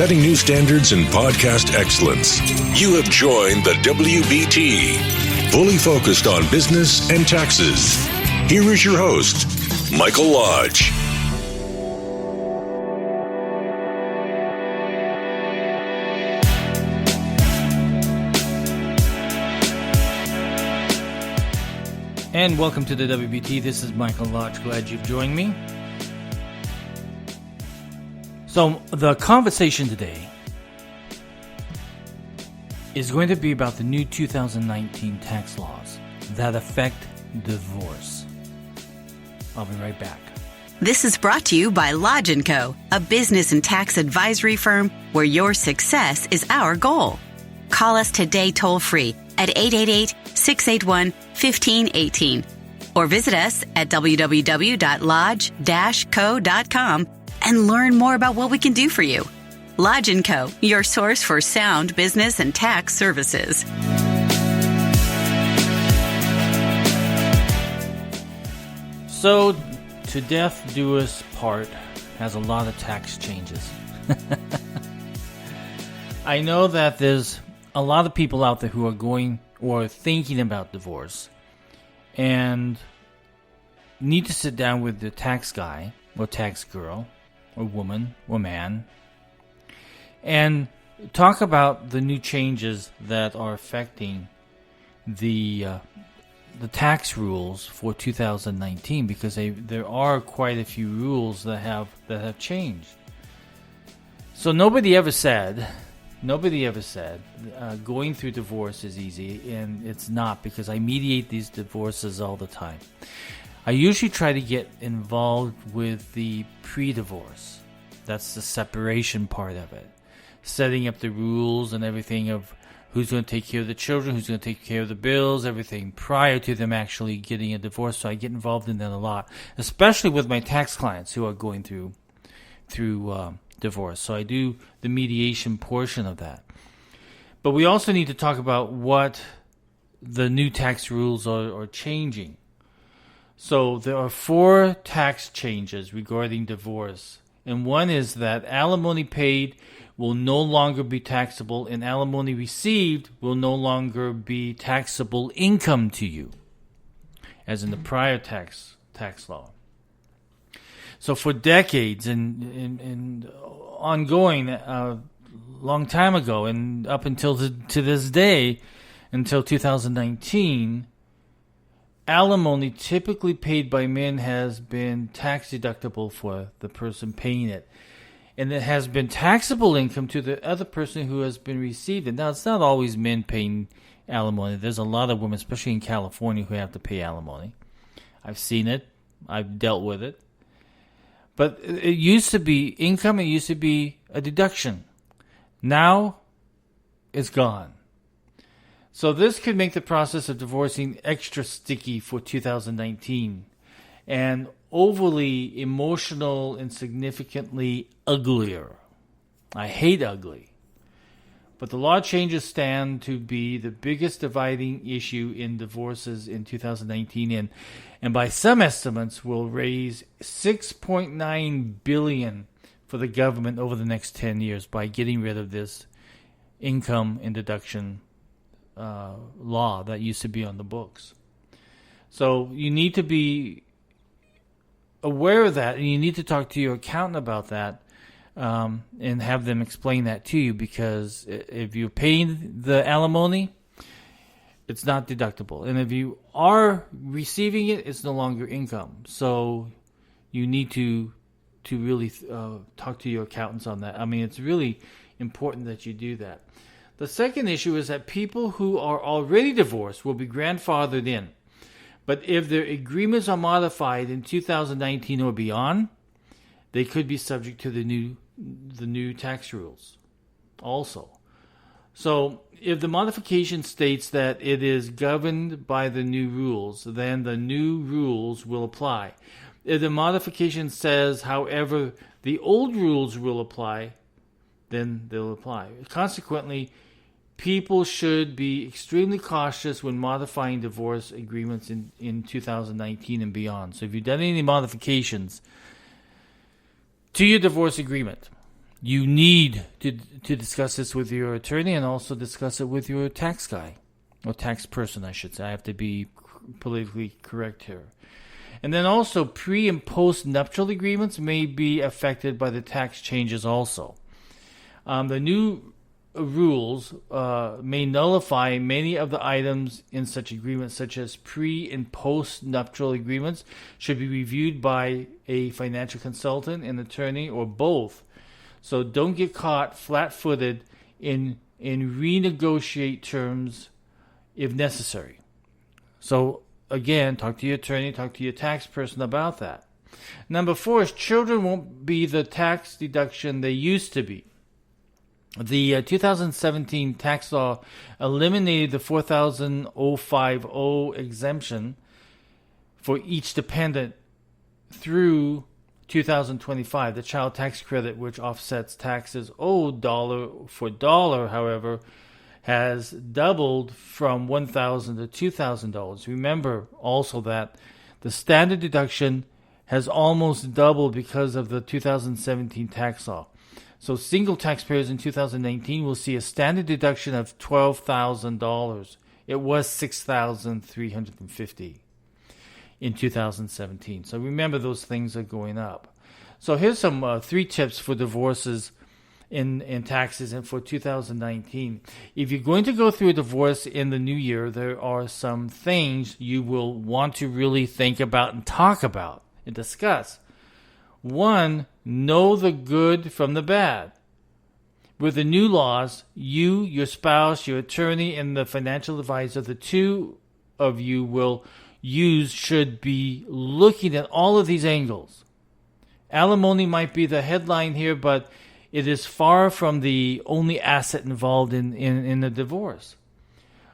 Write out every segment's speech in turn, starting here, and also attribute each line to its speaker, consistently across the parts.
Speaker 1: setting new standards in podcast excellence. You have joined the WBT, fully focused on business and taxes. Here is your host, Michael Lodge.
Speaker 2: And welcome to the WBT. This is Michael Lodge. Glad you've joined me. So the conversation today is going to be about the new 2019 tax laws that affect divorce. I'll be right back.
Speaker 3: This is brought to you by Lodge & Co., a business and tax advisory firm where your success is our goal. Call us today toll-free at 888-681-1518 or visit us at www.lodge-co.com and learn more about what we can do for you. Lodge & Co., your source for sound business and tax services.
Speaker 2: So, To Death Do Us Part has a lot of tax changes. I know that there's a lot of people out there who are going or thinking about divorce and need to sit down with the tax guy or tax girl or woman or man and talk about the new changes that are affecting the tax rules for 2019, because there are quite a few rules that have changed. So nobody ever said going through divorce is easy, and it's not, because I mediate these divorces all the time. I usually try to get involved with the pre-divorce. That's the separation part of it. Setting up the rules and everything of who's going to take care of the children, who's going to take care of the bills, everything prior to them actually getting a divorce. So I get involved in that a lot, especially with my tax clients who are going through divorce. So I do the mediation portion of that. But we also need to talk about what the new tax rules are changing. So there are 4 tax changes regarding divorce. And one is that alimony paid will no longer be taxable, and alimony received will no longer be taxable income to you, as in the prior tax law. So for decades and ongoing, long time ago, and up until to this day, until 2019, alimony typically paid by men has been tax deductible for the person paying it. And it has been taxable income to the other person who has been received it. Now, it's not always men paying alimony. There's a lot of women, especially in California, who have to pay alimony. I've seen it. I've dealt with it. But it used to be income. It used to be a deduction. Now, it's gone. So this could make the process of divorcing extra sticky for 2019 and overly emotional and significantly uglier. I hate ugly. But the law changes stand to be the biggest dividing issue in divorces in 2019, and by some estimates will raise $6.9 billion for the government over the next 10 years by getting rid of this income and deduction law that used to be on the books. So you need to be aware of that, and you need to talk to your accountant about that and have them explain that to you, because if you're paying the alimony, it's not deductible. And if you are receiving it, it's no longer income. So you need to really talk to your accountants on that. I mean, it's really important that you do that. The second issue is that people who are already divorced will be grandfathered in. But if their agreements are modified in 2019 or beyond, they could be subject to the new tax rules also. So if the modification states that it is governed by the new rules, then the new rules will apply. If the modification says, however, the old rules will apply, then they'll apply. Consequently, people should be extremely cautious when modifying divorce agreements in 2019 and beyond. So if you've done any modifications to your divorce agreement, you need to discuss this with your attorney and also discuss it with your tax guy, or tax person, I should say. I have to be politically correct here. And then also, pre- and post-nuptial agreements may be affected by the tax changes also. The new rules may nullify many of the items in such agreements, such as pre- and post-nuptial agreements should be reviewed by a financial consultant, an attorney, or both. So don't get caught flat-footed in renegotiate terms if necessary. So again, talk to your attorney, talk to your tax person about that. Number 4 is children won't be the tax deduction they used to be. The 2017 tax law eliminated the $4,050 exemption for each dependent through 2025. The child tax credit, which offsets taxes owed dollar for dollar, however, has doubled from $1,000 to $2,000. Remember also that the standard deduction has almost doubled because of the 2017 tax law. So single taxpayers in 2019 will see a standard deduction of $12,000. It was $6,350 in 2017. So remember, those things are going up. So here's some 3 tips for divorces in taxes and for 2019. If you're going to go through a divorce in the new year, there are some things you will want to really think about and talk about and discuss. 1, know the good from the bad. With the new laws, you, your spouse, your attorney, and the financial advisor, the two of you will use, should be looking at all of these angles. Alimony might be the headline here, but it is far from the only asset involved in the divorce.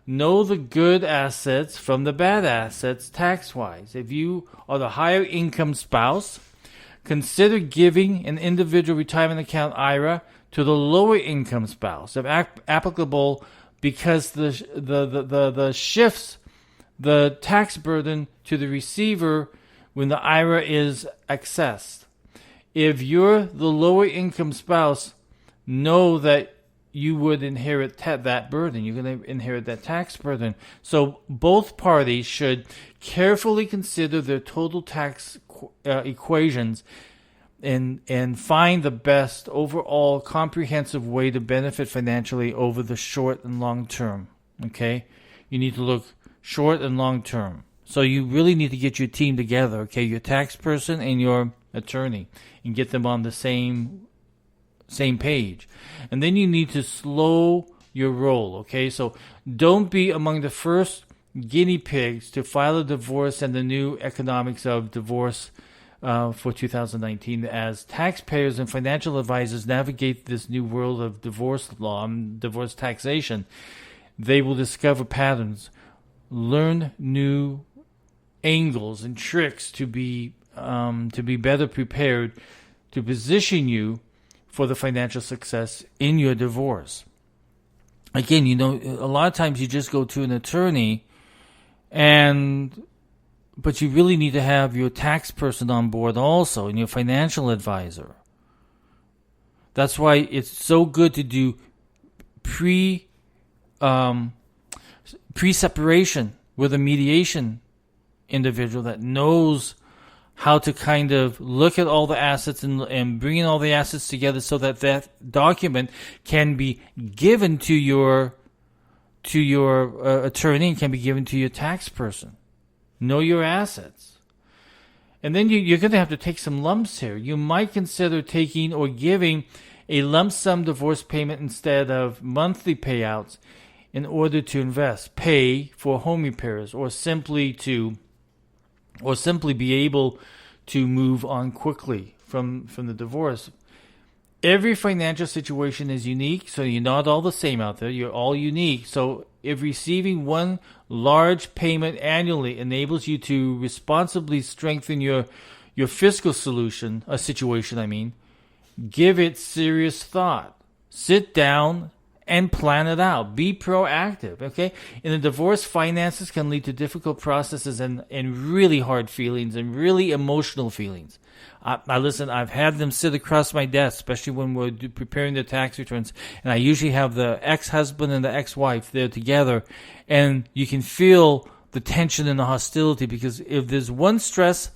Speaker 2: Know the good assets from the bad assets tax-wise. If you are the higher income spouse, consider giving an individual retirement account IRA to the lower income spouse, if applicable, because the shifts the tax burden to the receiver when the IRA is accessed. If you're the lower income spouse, know that you would inherit that burden. You're going to inherit that tax burden. So both parties should carefully consider their total tax equations and find the best overall comprehensive way to benefit financially over the short and long term. Okay? You need to look short and long term. So you really need to get your team together, okay? Your tax person and your attorney, and get them on the same page. And then you need to slow your roll, okay? So don't be among the first guinea pigs to file a divorce and the new economics of divorce for 2019. As taxpayers and financial advisors navigate this new world of divorce law and divorce taxation, they will discover patterns, learn new angles and tricks to be better prepared to position you for the financial success in your divorce. Again, a lot of times you just go to an attorney, but you really need to have your tax person on board also, and your financial advisor. That's why it's so good to do pre-separation with a mediation individual that knows how to kind of look at all the assets and bringing all the assets together so that document can be given to your attorney and can be given to your tax person. Know your assets. And then you're going to have to take some lumps here. You might consider taking or giving a lump sum divorce payment instead of monthly payouts in order to invest, pay for home repairs, or simply be able to move on quickly from the divorce. Every financial situation is unique, so you're not all the same out there. You're all unique. So if receiving one large payment annually enables you to responsibly strengthen your fiscal situation, give it serious thought. Sit down and plan it out. Be proactive, okay? In a divorce, finances can lead to difficult processes and really hard feelings and really emotional feelings. I've had them sit across my desk, especially when we're preparing the tax returns, and I usually have the ex-husband and the ex-wife there together, and you can feel the tension and the hostility, because if there's one stress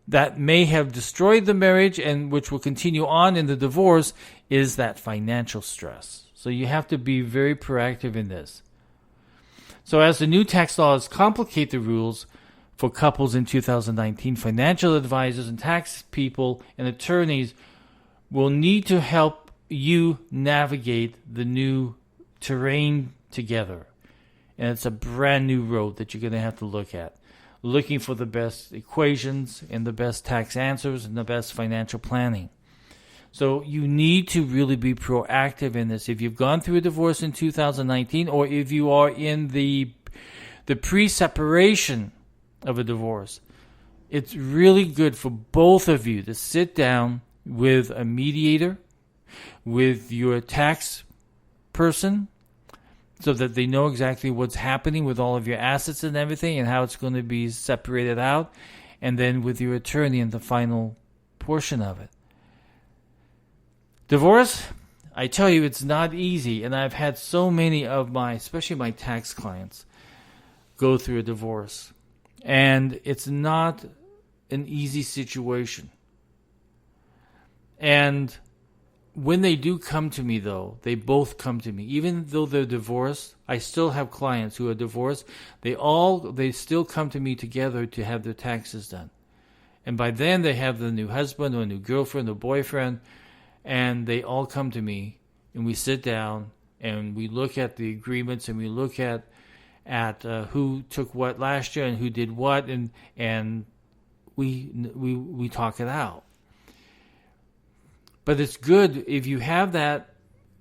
Speaker 2: that may have destroyed the marriage and which will continue on in the divorce, is that financial stress. So you have to be very proactive in this. So as the new tax laws complicate the rules for couples in 2019, financial advisors and tax people and attorneys will need to help you navigate the new terrain together. And it's a brand new road that you're going to have to look at. Looking for the best equations and the best tax answers and the best financial planning. So you need to really be proactive in this. If you've gone through a divorce in 2019, or if you are in the pre-separation of a divorce, it's really good for both of you to sit down with a mediator, with your tax person, so that they know exactly what's happening with all of your assets and everything and how it's going to be separated out, and then with your attorney in the final portion of it. Divorce, I tell you, it's not easy, and I've had so many of especially my tax clients, go through a divorce. And it's not an easy situation. And when they do come to me, though, they both come to me. Even though they're divorced, I still have clients who are divorced. They still come to me together to have their taxes done. And by then they have the new husband or new girlfriend or boyfriend, and they all come to me, and we sit down and we look at the agreements, and we look at who took what last year and who did what, and we talk it out. But it's good if you have that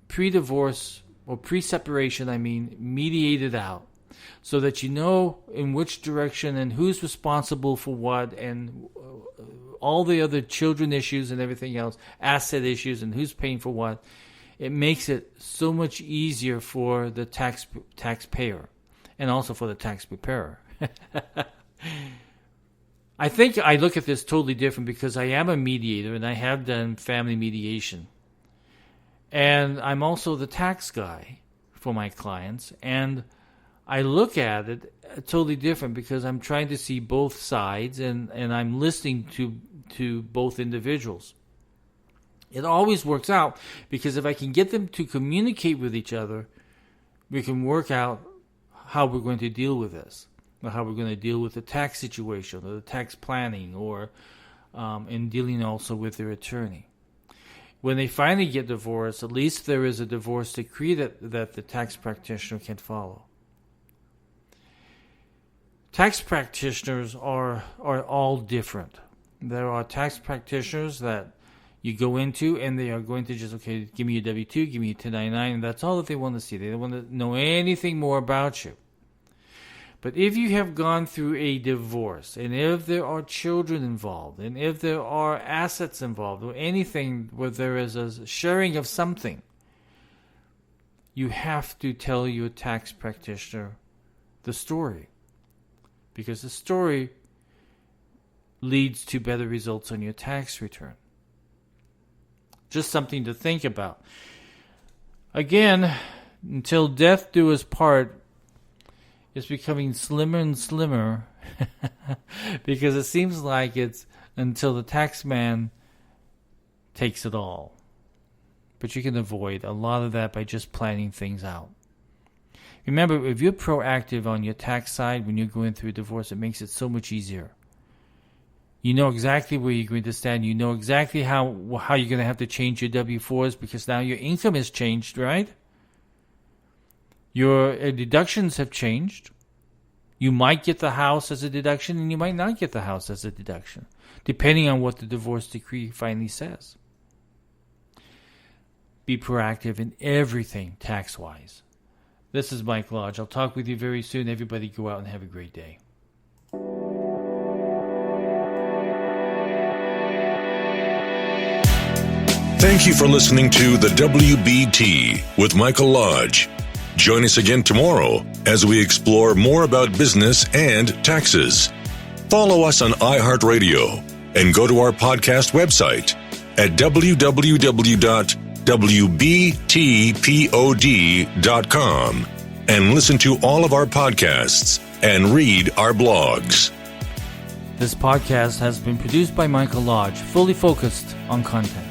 Speaker 2: pre-divorce or pre-separation, mediated out, so that you know in which direction and who's responsible for what, and all the other children issues and everything else, asset issues, and who's paying for what. It makes it so much easier for the taxpayer and also for the tax preparer. I think I look at this totally different because I am a mediator and I have done family mediation. And I'm also the tax guy for my clients. And I look at it totally different because I'm trying to see both sides, and I'm listening to both individuals. It always works out because if I can get them to communicate with each other, we can work out how we're going to deal with this, or how we're going to deal with the tax situation or the tax planning, or in dealing also with their attorney. When they finally get divorced, at least there is a divorce decree that the tax practitioner can follow. Tax practitioners are all different. There are tax practitioners that you go into and they are going to just, okay, give me a W-2, give me a 1099, and that's all that they want to see. They don't want to know anything more about you. But if you have gone through a divorce, and if there are children involved, and if there are assets involved, or anything where there is a sharing of something, you have to tell your tax practitioner the story. Because the story leads to better results on your tax return. Just something to think about. Again, until death do us part, it's becoming slimmer and slimmer because it seems like it's until the tax man takes it all. But you can avoid a lot of that by just planning things out. Remember, if you're proactive on your tax side when you're going through a divorce, it makes it so much easier. You know exactly where you're going to stand. You know exactly how you're going to have to change your W-4s because now your income has changed, right? Your deductions have changed. You might get the house as a deduction and you might not get the house as a deduction, depending on what the divorce decree finally says. Be proactive in everything tax-wise. This is Mike Lodge. I'll talk with you very soon. Everybody go out and have a great day.
Speaker 1: Thank you for listening to the WBT with Michael Lodge. Join us again tomorrow as we explore more about business and taxes. Follow us on iHeartRadio and go to our podcast website at www.wbtpod.com and listen to all of our podcasts and read our blogs.
Speaker 2: This podcast has been produced by Michael Lodge, fully focused on content.